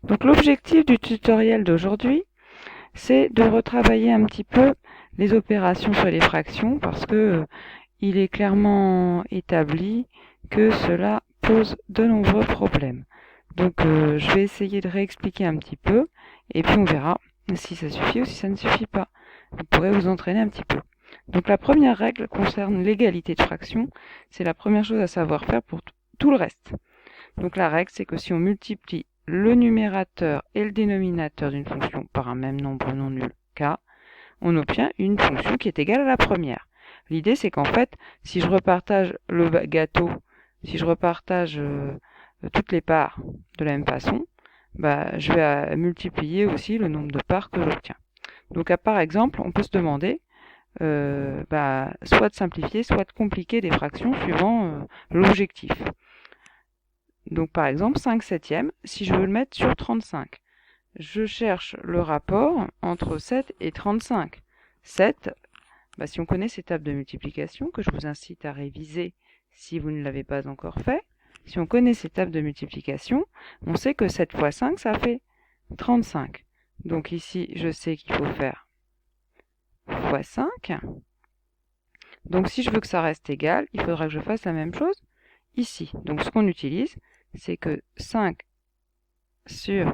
Donc l'objectif du tutoriel d'aujourd'hui, c'est de retravailler un petit peu les opérations sur les fractions parce que il est clairement établi que cela pose de nombreux problèmes. Donc je vais essayer de réexpliquer un petit peu et puis on verra si ça suffit ou si ça ne suffit pas. Vous pourrez vous entraîner un petit peu. Donc la première règle concerne l'égalité de fractions. C'est la première chose à savoir faire pour tout le reste. Donc la règle, c'est que si on multiplie le numérateur et le dénominateur d'une fonction par un même nombre non nul k, on obtient une fonction qui est égale à la première. L'idée, c'est qu'en fait, si je repartage le gâteau, si je repartage toutes les parts de la même façon, je vais multiplier aussi le nombre de parts que j'obtiens. Donc, par exemple, on peut se demander soit de simplifier, soit de compliquer des fractions suivant l'objectif. Donc, par exemple, 5 septièmes, si je veux le mettre sur 35, je cherche le rapport entre 7 et 35. 7, si on connaît ces tables de multiplication, que je vous incite à réviser si vous ne l'avez pas encore fait, si on connaît ces tables de multiplication, on sait que 7 fois 5, ça fait 35. Donc ici, je sais qu'il faut faire fois 5. Donc si je veux que ça reste égal, il faudra que je fasse la même chose ici. Donc ce qu'on utilise, c'est que 5 sur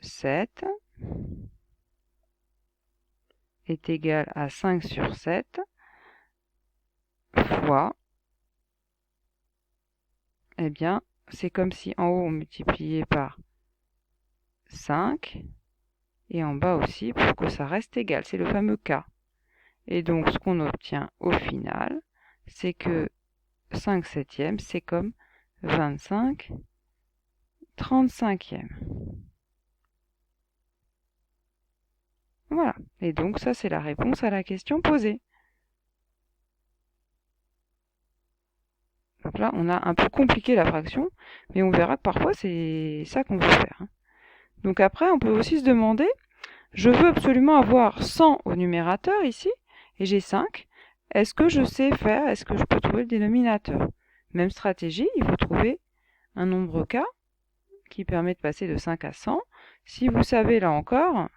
7 est égal à 5 sur 7 fois, eh bien, c'est comme si en haut on multipliait par 5 et en bas aussi pour que ça reste égal. C'est le fameux k. Et donc ce qu'on obtient au final, c'est que 5 septièmes, c'est comme 25 35e. Voilà. Et donc ça, c'est la réponse à la question posée. Donc là, on a un peu compliqué la fraction, mais on verra que parfois, c'est ça qu'on veut faire. Donc après, on peut aussi se demander, je veux absolument avoir 100 au numérateur ici, et j'ai 5. Est-ce que je sais faire, est-ce que je peux trouver le dénominateur? Même stratégie, il faut trouver un nombre k qui permet de passer de 5 à 100. Si vous savez là encore,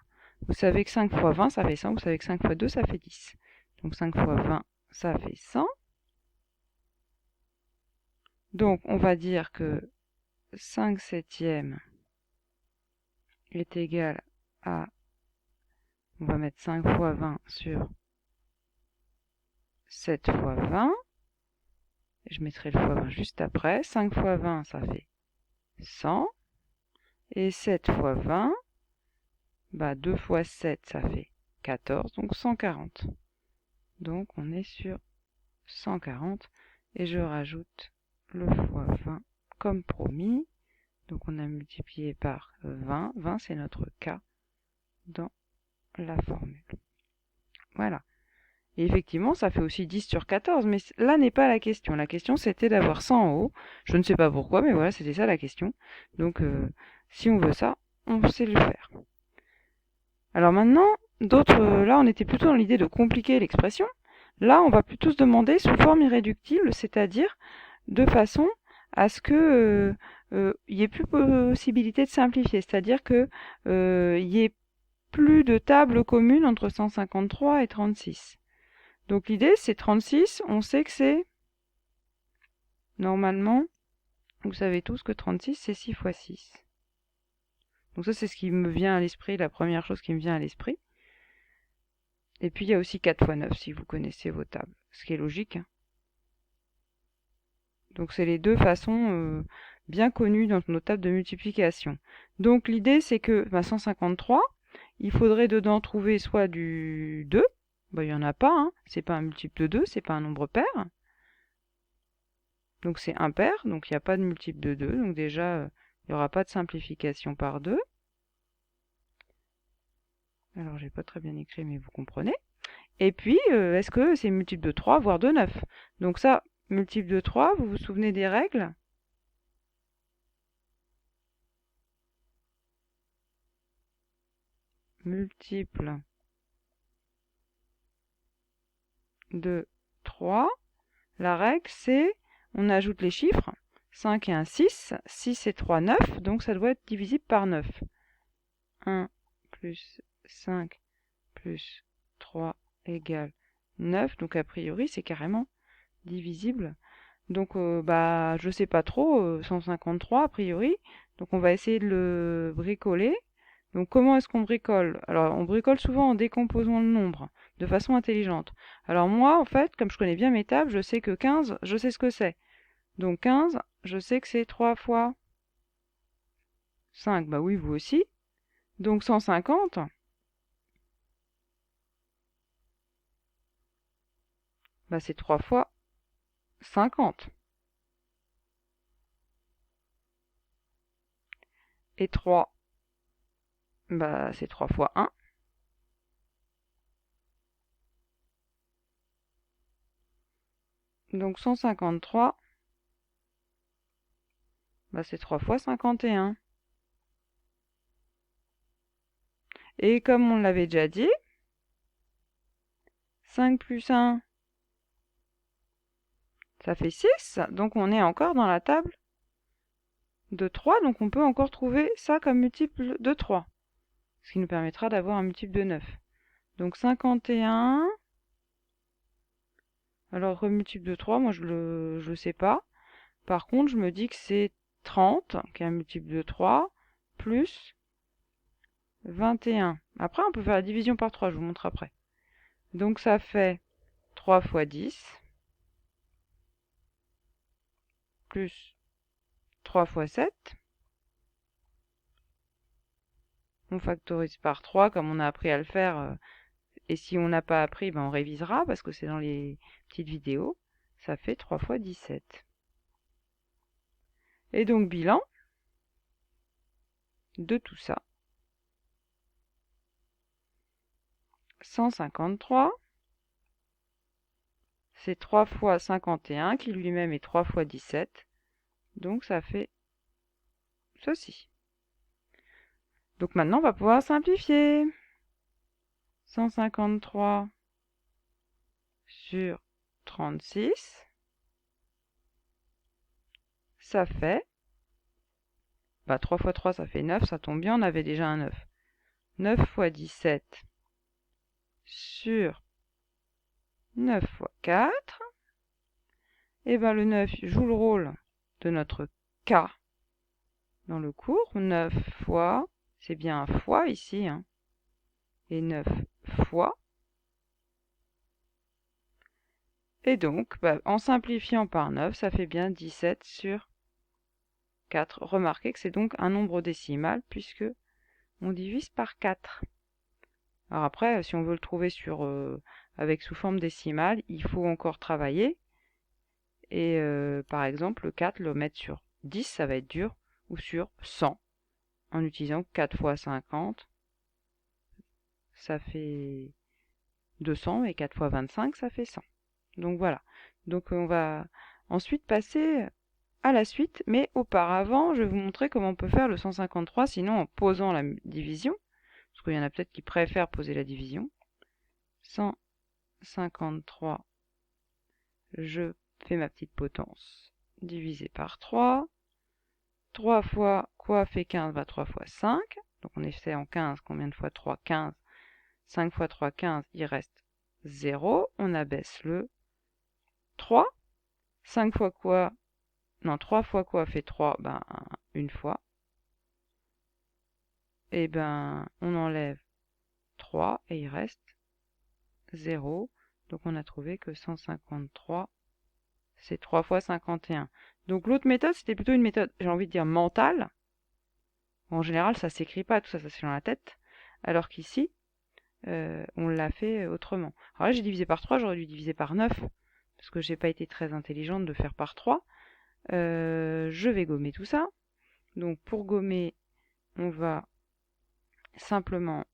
vous savez que 5 fois 20, ça fait 100. Vous savez que 5 fois 2, ça fait 10. Donc 5 fois 20, ça fait 100. Donc on va dire que 5 septièmes est égal à, on va mettre 5 fois 20 sur 7 fois 20. Je mettrai le fois 20 juste après. 5 fois 20, ça fait 100. Et 7 fois 20, 2 fois 7, ça fait 14, donc 140. Donc on est sur 140 et je rajoute le fois 20 comme promis. Donc on a multiplié par 20. 20, c'est notre k dans la formule. Voilà. Et effectivement, ça fait aussi 10 sur 14, mais là n'est pas la question. La question, c'était d'avoir 100 en haut. Je ne sais pas pourquoi, mais voilà, c'était ça la question. Donc, si on veut ça, on sait le faire. Alors maintenant, là, on était plutôt dans l'idée de compliquer l'expression. Là, on va plutôt se demander sous forme irréductible, c'est-à-dire de façon à ce que il n'y ait plus possibilité de simplifier, c'est-à-dire que il n'y ait plus de table commune entre 153 et 36. Donc l'idée, c'est 36, on sait que c'est, normalement, vous savez tous que 36, c'est 6 fois 6. Donc ça, c'est ce qui me vient à l'esprit, la première chose qui me vient à l'esprit. Et puis il y a aussi 4 fois 9, si vous connaissez vos tables, ce qui est logique. Donc c'est les deux façons bien connues dans nos tables de multiplication. Donc l'idée, c'est que 153, il faudrait dedans trouver soit du 2, il n'y en a pas, hein. C'est pas un multiple de 2, c'est pas un nombre pair. Donc c'est impair, donc il n'y a pas de multiple de 2, donc déjà il n'y aura pas de simplification par 2. Alors j'ai pas très bien écrit, mais vous comprenez. Et puis, est-ce que c'est multiple de 3, voire de 9? Donc ça, multiple de 3, vous vous souvenez des règles? Multiple de 3, la règle c'est, on ajoute les chiffres, 5 et 1, 6. 6 et 3, 9. Donc ça doit être divisible par 9. 1 plus 5 plus 3 égale 9. Donc a priori, c'est carrément divisible. Donc je sais pas trop, 153 a priori. Donc on va essayer de le bricoler. Donc comment est-ce qu'on bricole? Alors on bricole souvent en décomposant le nombre, de façon intelligente. Alors moi, en fait, comme je connais bien mes tables, je sais que 15, je sais ce que c'est. Donc 15, je sais que c'est 3 fois 5. Bah oui, vous aussi. Donc 150, bah c'est 3 fois 50. Et 3, bah c'est 3 fois 1. Donc 153, bah c'est 3 fois 51. Et comme on l'avait déjà dit, 5 plus 1, ça fait 6. Donc on est encore dans la table de 3. Donc on peut encore trouver ça comme multiple de 3. Ce qui nous permettra d'avoir un multiple de 9. Donc 51. Alors multiple de 3, moi je le sais pas. Par contre, je me dis que c'est 30, qui est un multiple de 3, plus 21. Après, on peut faire la division par 3, je vous montre après. Donc ça fait 3 fois 10, plus 3 fois 7. On factorise par 3, comme on a appris à le faire. Et si on n'a pas appris, ben on révisera, parce que c'est dans les petites vidéos. Ça fait 3 fois 17. Et donc, bilan de tout ça. 153, c'est 3 fois 51, qui lui-même est 3 fois 17. Donc ça fait ceci. Donc maintenant, on va pouvoir simplifier. 153 sur 36, ça fait, 3 fois 3, ça fait 9, ça tombe bien, on avait déjà un 9. 9 fois 17 sur 9 fois 4. Et bien le 9 joue le rôle de notre K dans le cours. 9 fois, c'est bien un fois ici, hein, et 9 fois. Et donc, en simplifiant par 9, ça fait bien 17 sur 4. Remarquez que c'est donc un nombre décimal puisque on divise par 4. Alors après, si on veut le trouver avec sous forme décimale, il faut encore travailler. Et par exemple, le 4, le mettre sur 10, ça va être dur, ou sur 100, en utilisant 4 fois 50, ça fait 200, et 4 fois 25, ça fait 100. Donc voilà. Donc on va ensuite passer à la suite, mais auparavant, je vais vous montrer comment on peut faire le 153, sinon en posant la division, parce qu'il y en a peut-être qui préfèrent poser la division. 153, je fais ma petite potence, divisé par 3. 3 fois quoi fait 15? 3 fois 5. Donc on essaie en 15, combien de fois 3? 15. 5 fois 3, 15, il reste 0. On abaisse le 3. 5 fois quoi? Non, 3 fois quoi fait 3? Une fois. Et on enlève 3 et il reste 0. Donc on a trouvé que 153, c'est 3 fois 51. Donc l'autre méthode, c'était plutôt une méthode, j'ai envie de dire mentale. En général, ça s'écrit pas, tout ça, ça se fait dans la tête. Alors qu'ici, on l'a fait autrement. Alors là, j'ai divisé par 3, j'aurais dû diviser par 9, parce que j'ai pas été très intelligente de faire par 3. Je vais gommer tout ça. Donc pour gommer, on va simplement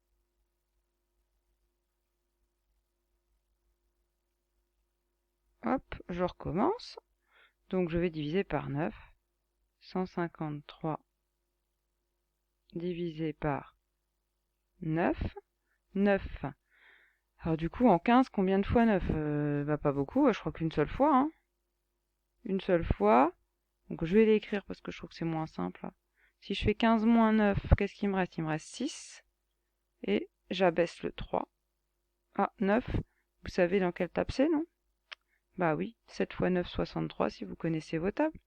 hop, je recommence. Donc je vais diviser par 9. 153 divisé par 9. 9. Alors du coup, en 15, combien de fois 9? Pas beaucoup, je crois qu'une seule fois. Hein. Une seule fois. Donc je vais l'écrire parce que je trouve que c'est moins simple. Si je fais 15 moins 9, qu'est-ce qu'il me reste? Il me reste 6. Et j'abaisse le 3. Ah, 9. Vous savez dans quelle table c'est, non? Bah oui, 7 fois 9, 63, si vous connaissez vos tables.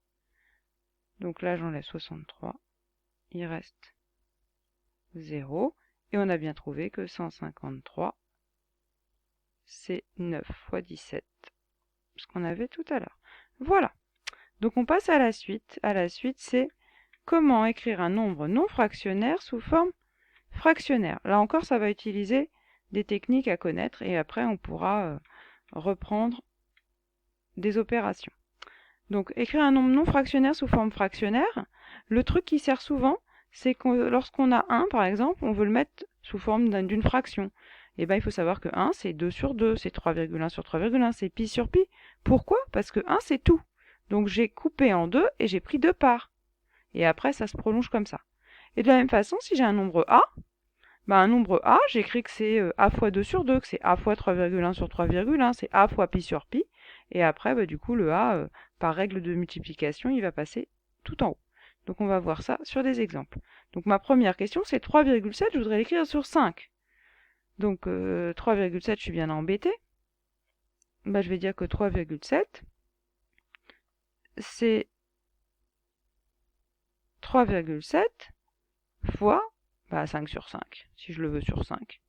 Donc là, j'enlève 63. Il reste 0. Et on a bien trouvé que 153, c'est 9 fois 17. Ce qu'on avait tout à l'heure. Voilà. Donc on passe à la suite. À la suite, c'est comment écrire un nombre non fractionnaire sous forme fractionnaire. Là encore, ça va utiliser des techniques à connaître et après on pourra reprendre des opérations. Donc écrire un nombre non fractionnaire sous forme fractionnaire, le truc qui sert souvent, c'est que lorsqu'on a 1 par exemple, on veut le mettre sous forme d'une fraction. Et bien il faut savoir que 1 c'est 2 sur 2, c'est 3,1 sur 3,1, c'est pi sur pi. Pourquoi? Parce que 1 c'est tout. Donc j'ai coupé en 2 et j'ai pris 2 parts. Et après ça se prolonge comme ça. Et de la même façon, si j'ai un nombre A, un nombre A, j'écris que c'est A fois 2 sur 2, que c'est A fois 3,1 sur 3,1, c'est A fois pi sur pi. Et après, du coup, le A, par règle de multiplication, il va passer tout en haut. Donc on va voir ça sur des exemples. Donc ma première question, c'est 3,7, je voudrais l'écrire sur 5. Donc 3,7, je suis bien embêté. Je vais dire que 3,7, c'est 3,7 fois 5 sur 5, si je le veux sur 5.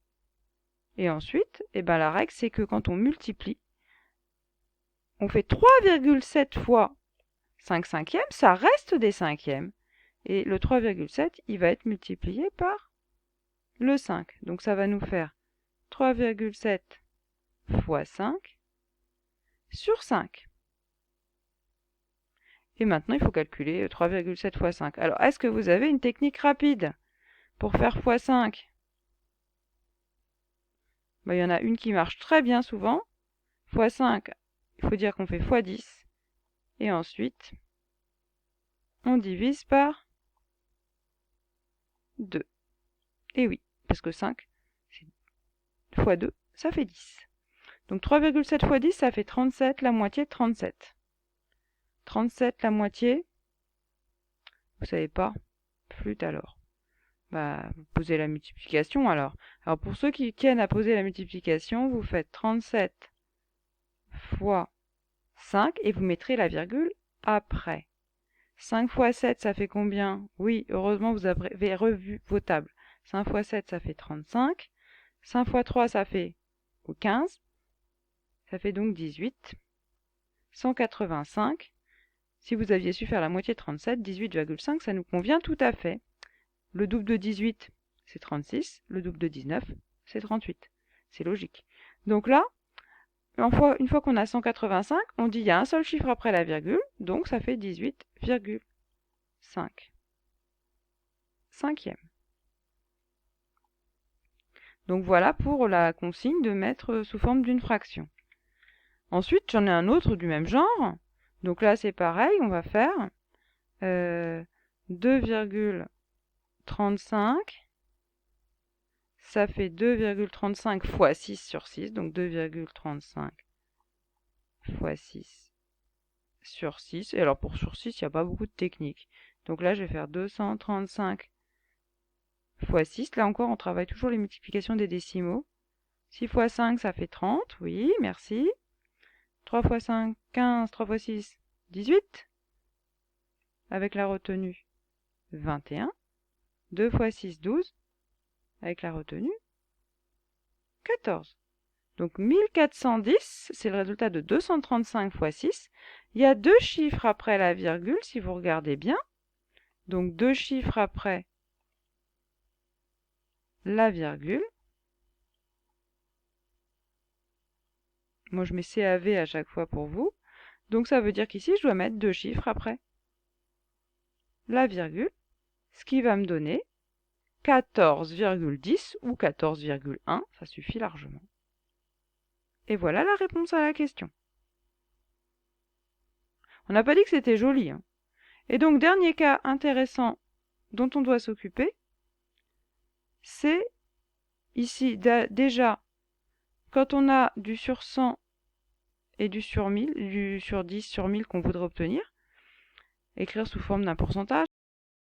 Et ensuite, la règle, c'est que quand on multiplie, on fait 3,7 fois 5 cinquièmes, ça reste des cinquièmes. Et le 3,7, il va être multiplié par le 5. Donc ça va nous faire 3,7 fois 5 sur 5. Et maintenant, il faut calculer 3,7 fois 5. Alors, est-ce que vous avez une technique rapide pour faire fois 5? Il y en a une qui marche très bien souvent. Fois 5, il faut dire qu'on fait fois 10. Et ensuite, on divise par 2. Et oui, parce que 5 fois 2, ça fait 10. Donc 3,7 fois 10, ça fait 37, la moitié de 37. 37, la moitié, vous savez pas, flûte alors. Vous posez la multiplication alors. Alors pour ceux qui tiennent à poser la multiplication, vous faites 37 fois 5 et vous mettrez la virgule après. 5 fois 7, ça fait combien? Oui, heureusement vous avez revu vos tables. 5 fois 7, ça fait 35. 5 fois 3, ça fait 15. Ça fait donc 18. 185. Si vous aviez su faire la moitié de 37, 18,5, ça nous convient tout à fait. Le double de 18, c'est 36. Le double de 19, c'est 38. C'est logique. Donc là, une fois qu'on a 185, on dit il y a un seul chiffre après la virgule, donc ça fait 18,5. Cinquième. Donc voilà pour la consigne de mettre sous forme d'une fraction. Ensuite, j'en ai un autre du même genre. Donc là, c'est pareil, on va faire 2,35. Ça fait 2,35 fois 6 sur 6, donc 2,35 fois 6 sur 6. Et alors pour sur 6, il n'y a pas beaucoup de technique. Donc là, je vais faire 235 fois 6. Là encore, on travaille toujours les multiplications des décimaux. 6 fois 5, ça fait 30. Oui, merci. 3 fois 5, 15. 3 fois 6, 18. Avec la retenue, 21. 2 fois 6, 12. Avec la retenue, 14. Donc 1410, c'est le résultat de 235 fois 6. Il y a deux chiffres après la virgule, si vous regardez bien. Donc deux chiffres après la virgule. Moi, je mets CAV à chaque fois pour vous. Donc ça veut dire qu'ici, je dois mettre deux chiffres après la virgule, ce qui va me donner 14,10 ou 14,1, ça suffit largement. Et voilà la réponse à la question. On n'a pas dit que c'était joli. Et donc, dernier cas intéressant dont on doit s'occuper, c'est ici déjà, quand on a du sur 100 et du sur 1000, du sur 10 sur 1000 qu'on voudrait obtenir, écrire sous forme d'un pourcentage.